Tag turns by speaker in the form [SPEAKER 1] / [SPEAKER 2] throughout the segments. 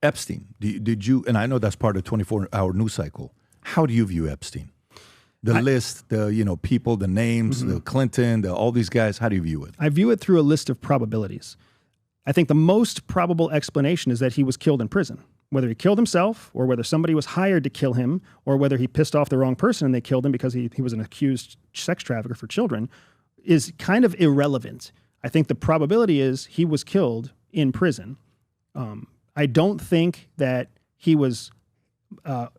[SPEAKER 1] Epstein, did you, and I know that's part of the 24-hour news cycle, how do you view Epstein? The list, people, the names, the Clinton, all these guys, how do you view it?
[SPEAKER 2] I view it through a list of probabilities. I think the most probable explanation is that he was killed in prison. Whether he killed himself or whether somebody was hired to kill him or whether he pissed off the wrong person and they killed him because he was an accused sex trafficker for children is kind of irrelevant. I think the probability is he was killed in prison. I don't think that he was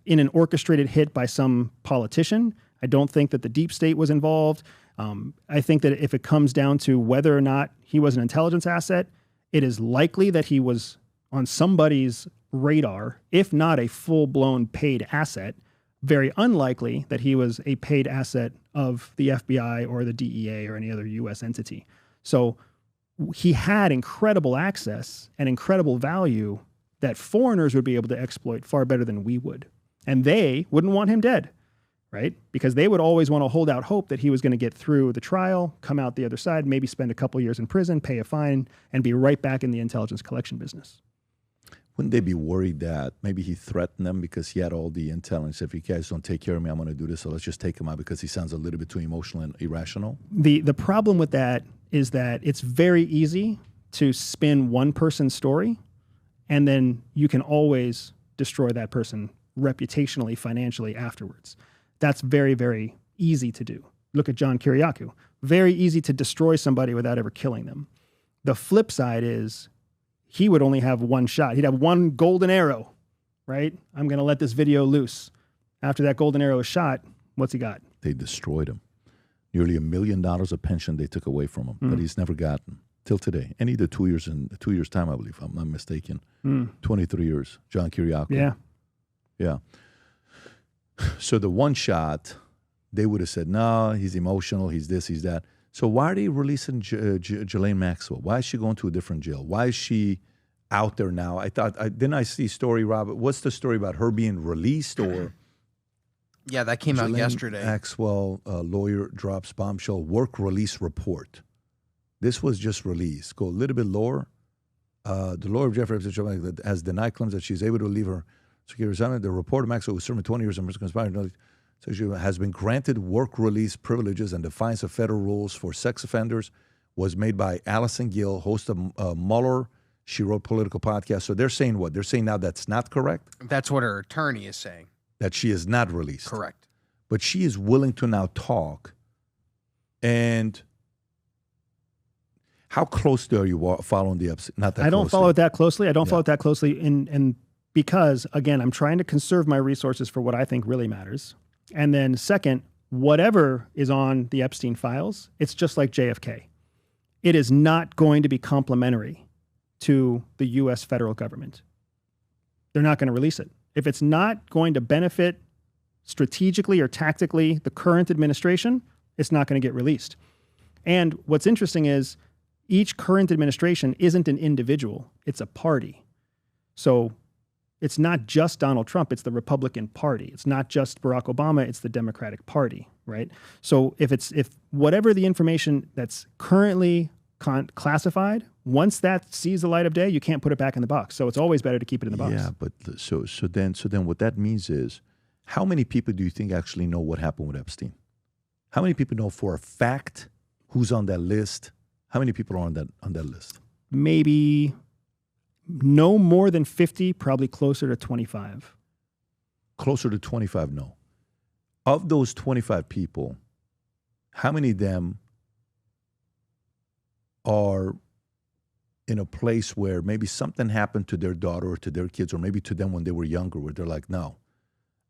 [SPEAKER 2] in an orchestrated hit by some politician. I don't think that the deep state was involved. I think that if it comes down to whether or not he was an intelligence asset, it is likely that he was on somebody's radar, if not a full-blown paid asset. Very unlikely that he was a paid asset of the FBI or the DEA or any other U.S. entity. So he had incredible access and incredible value that foreigners would be able to exploit far better than we would. And they wouldn't want him dead, right? Because they would always want to hold out hope that he was going to get through the trial, come out the other side, maybe spend a couple years in prison, pay a fine, and be right back in the intelligence collection business.
[SPEAKER 1] Wouldn't they be worried that maybe he threatened them because he had all the intel and said, if you guys don't take care of me, I'm going to do this, so let's just take him out because he sounds a little bit too emotional and irrational?
[SPEAKER 2] The problem with that is that it's very easy to spin one person's story, and then you can always destroy that person reputationally, financially afterwards. That's very, very easy to do. Look at John Kiriakou. Very easy to destroy somebody without ever killing them. The flip side is he would only have one shot. He'd have one golden arrow, right? I'm going to let this video loose. After that golden arrow is shot, what's he got?
[SPEAKER 1] They destroyed him. Nearly $1 million of pension they took away from him that he's never gotten till today. And he did 2 years in 2 years' time, I believe, if I'm not mistaken. 23 years, John Kiriakou. Yeah. So the one shot, they would have said, no, he's emotional, he's this, he's that. So why are they releasing Ghislaine Maxwell? Why is she going to a different jail? Why is she out there now? Didn't I see a story, Robert? What's the story about her being released or?
[SPEAKER 3] Yeah, that came out yesterday.
[SPEAKER 1] Maxwell, lawyer drops bombshell work release report. This was just released. Go a little bit lower. The lawyer of Jeffrey Epstein has denied claims that she's able to leave her security assignment. The report of Maxwell was serving 20 years in prison conspiring. So she has been granted work release privileges and defiance of federal rules for sex offenders. Was made by Allison Gill, host of Mueller. She wrote political podcasts. So they're saying what? They're saying now that's not correct?
[SPEAKER 3] That's what her attorney is saying.
[SPEAKER 1] That she is not released.
[SPEAKER 3] Correct.
[SPEAKER 1] But she is willing to now talk. And how close are you following the Epstein? Not that
[SPEAKER 2] I don't
[SPEAKER 1] closely.
[SPEAKER 2] follow it that closely. I don't follow it that closely. And because, again, I'm trying to conserve my resources for what I think really matters. And then second, whatever is on the Epstein files, it's just like JFK. It is not going to be complementary to the U.S. federal government. They're not going to release it. If it's not going to benefit strategically or tactically the current administration, it's not going to get released. And what's interesting is each current administration isn't an individual, it's a party. So it's not just Donald Trump, it's the Republican Party. It's not just Barack Obama, it's the Democratic Party, right? So if whatever the information that's currently classified, once that sees the light of day, you can't put it back in the box. So it's always better to keep it in the box.
[SPEAKER 1] Yeah, but so then what that means is, how many people do you think actually know what happened with Epstein? How many people know for a fact who's on that list? How many people are on that list?
[SPEAKER 2] Maybe no more than 50, probably closer to 25.
[SPEAKER 1] Closer to 25, no. Of those 25 people, how many of them are in a place where maybe something happened to their daughter or to their kids or maybe to them when they were younger where they're like, no,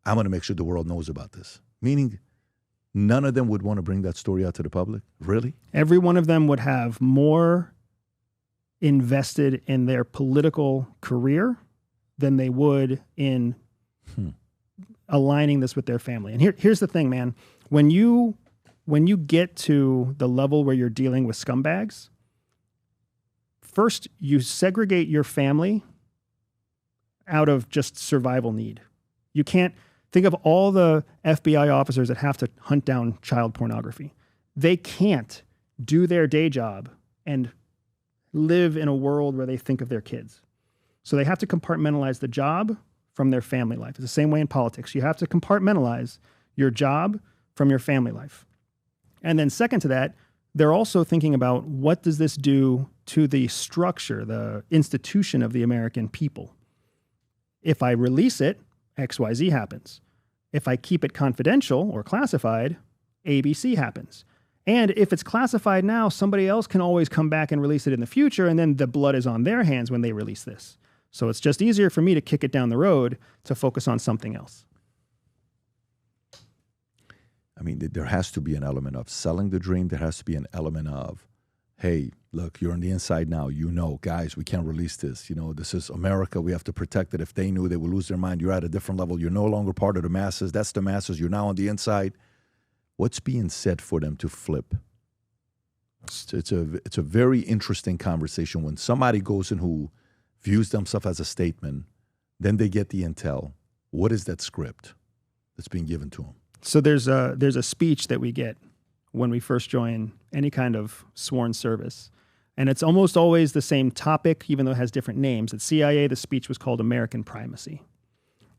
[SPEAKER 1] I'm going to make sure the world knows about this? Meaning none of them would want to bring that story out to the public? Really?
[SPEAKER 2] Every one of them would have more invested in their political career than they would in aligning this with their family. And here's the thing, man. When you get to the level where you're dealing with scumbags, first you segregate your family out of just survival need. You can't think of all the FBI officers that have to hunt down child pornography. They can't do their day job and live in a world where they think of their kids. So they have to compartmentalize the job from their family life. It's the same way in politics. You have to compartmentalize your job from your family life. And then second to that, they're also thinking about what does this do to the structure, the institution of the American people. If I release it, XYZ happens. If I keep it confidential or classified, ABC happens. And if it's classified now, somebody else can always come back and release it in the future, and then the blood is on their hands when they release this. So it's just easier for me to kick it down the road to focus on something else.
[SPEAKER 1] I mean, there has to be an element of selling the dream. There has to be an element of, hey, look, you're on the inside now. You know, guys, we can't release this. You know, this is America. We have to protect it. If they knew, they would lose their mind. You're at a different level. You're no longer part of the masses. That's the masses. You're now on the inside. What's being said for them to flip? It's a very interesting conversation when somebody goes in who views themselves as a statement, then they get the intel. What is that script that's being given to them?
[SPEAKER 2] So there's a speech that we get when we first join any kind of sworn service. And it's almost always the same topic, even though it has different names. At CIA, the speech was called American Primacy.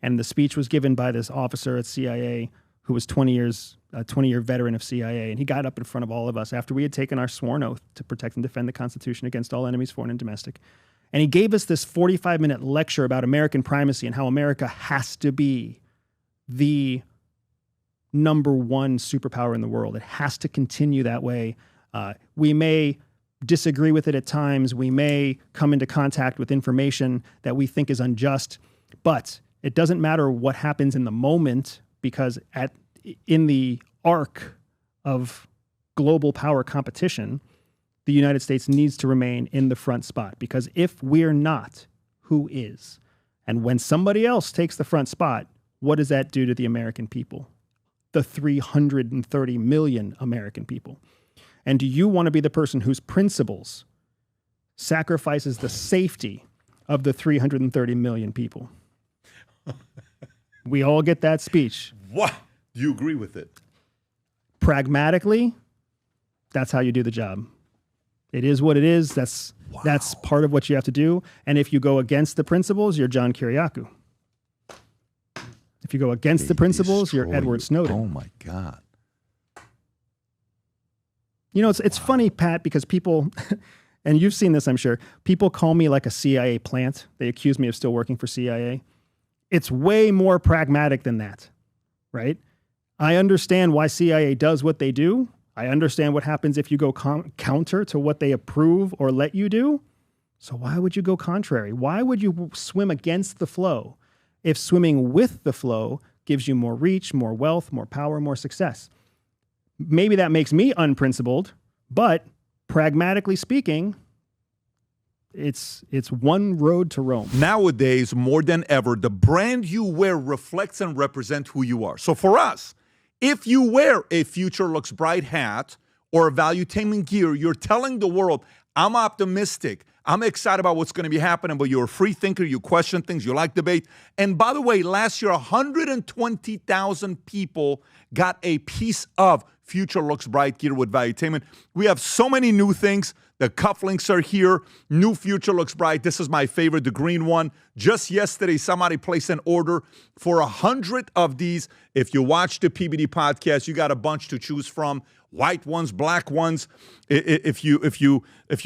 [SPEAKER 2] And the speech was given by this officer at CIA who was 20 years, a 20-year veteran of CIA. And he got up in front of all of us after we had taken our sworn oath to protect and defend the Constitution against all enemies, foreign and domestic. And he gave us this 45-minute lecture about American primacy and how America has to be the number one superpower in the world. It has to continue that way. We may disagree with it at times. We may come into contact with information that we think is unjust, but it doesn't matter what happens in the moment, because in the arc of global power competition, the United States needs to remain in the front spot, because if we're not, who is? And when somebody else takes the front spot, what does that do to the American people? The 330 million American people. And do you want to be the person whose principles sacrifices the safety of the 330 million people? We all get that speech.
[SPEAKER 1] What? Do you agree with it?
[SPEAKER 2] Pragmatically, that's how you do the job. It is what it is. That's part of what you have to do. And if you go against the principles, you're John Kiriakou. If you go against the principles, you're Edward Snowden.
[SPEAKER 1] Oh, my God.
[SPEAKER 2] You know, it's funny, Pat, because people, and you've seen this, I'm sure, people call me like a CIA plant. They accuse me of still working for CIA. It's way more pragmatic than that, right? I understand why CIA does what they do. I understand what happens if you go counter to what they approve or let you do. So why would you go contrary? Why would you swim against the flow if swimming with the flow gives you more reach, more wealth, more power, more success? Maybe that makes me unprincipled, but pragmatically speaking, it's one road to Rome.
[SPEAKER 1] Nowadays, more than ever, the brand you wear reflects and represents who you are. So for us, if you wear a Future Looks Bright hat or a Valuetainment gear, you're telling the world, I'm optimistic. I'm excited about what's going to be happening, but you're a free thinker. You question things. You like debate. And by the way, last year, 120,000 people got a piece of Future Looks Bright gear with Valuetainment. We have so many new things. The cufflinks are here. New Future Looks Bright. This is my favorite, the green one. Just yesterday, somebody placed an order for 100 of these. If you watch the PBD podcast, you got a bunch to choose from. White ones, black ones. If you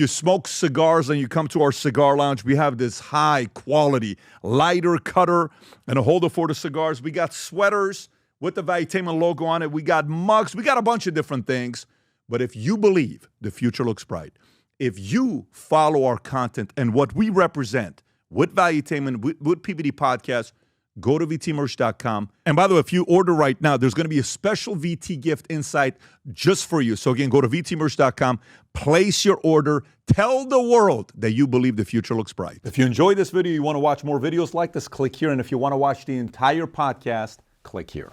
[SPEAKER 1] smoke cigars and you come to our cigar lounge, we have this high quality lighter cutter and a holder for the cigars. We got sweaters with the Valuetainment logo on it. We got mugs. We got a bunch of different things. But if you believe the future looks bright, if you follow our content and what we represent with Valuetainment, with PBD Podcast, go to vtmerch.com. And by the way, if you order right now, there's going to be a special VT gift inside just for you. So again, go to vtmerch.com, place your order, tell the world that you believe the future looks bright. If you enjoyed this video, you want to watch more videos like this, click here. And if you want to watch the entire podcast, click here.